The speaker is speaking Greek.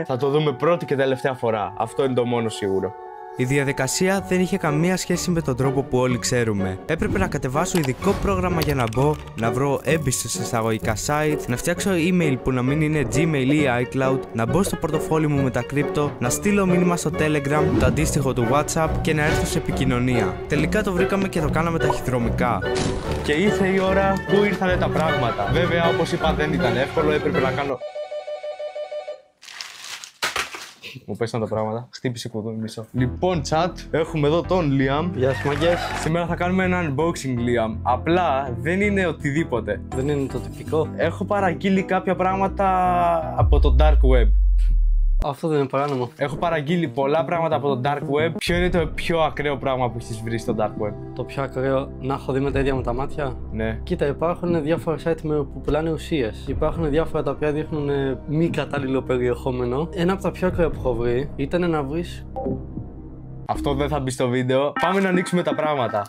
θα το δούμε πρώτη και τελευταία φορά. Αυτό είναι το μόνο σίγουρο. Η διαδικασία δεν είχε καμία σχέση με τον τρόπο που όλοι ξέρουμε. Έπρεπε να κατεβάσω ειδικό πρόγραμμα για να μπω, να βρω έμπιστο εισαγωγικά site, να φτιάξω email που να μην είναι Gmail ή iCloud, να μπω στο πορτοφόλι μου με τα crypto, να στείλω μήνυμα στο Telegram, το αντίστοιχο του WhatsApp και να έρθω σε επικοινωνία. Τελικά το βρήκαμε και το κάναμε ταχυδρομικά. Και ήρθε η ώρα που ήρθανε τα πράγματα. Βέβαια, όπως είπα, δεν ήταν εύκολο, έπρεπε να κάνω. Μου πέσαν τα πράγματα. Χτύπησε κουδούνι μισό. Λοιπόν, chat, έχουμε εδώ τον Liam. Γεια σας μαγκές. Σήμερα θα κάνουμε ένα unboxing, Liam. Απλά δεν είναι οτιδήποτε. Δεν είναι το τυπικό. Έχω παραγγείλει κάποια πράγματα από το Dark Web. Αυτό δεν είναι παράνομο. Έχω παραγγείλει πολλά πράγματα από το Dark Web. Ποιο είναι το πιο ακραίο πράγμα που έχεις βρει στο Dark Web? Το πιο ακραίο να έχω δει με τα ίδια μου τα μάτια. Ναι. Κοίτα, υπάρχουν διάφορα site που πουλάνε ουσίες. Υπάρχουν διάφορα τα οποία δείχνουν μη κατάλληλο περιεχόμενο. Ένα από τα πιο ακραία που έχω βρει ήταν να βρεις. Αυτό δεν θα μπει στο βίντεο. Πάμε να ανοίξουμε τα πράγματα.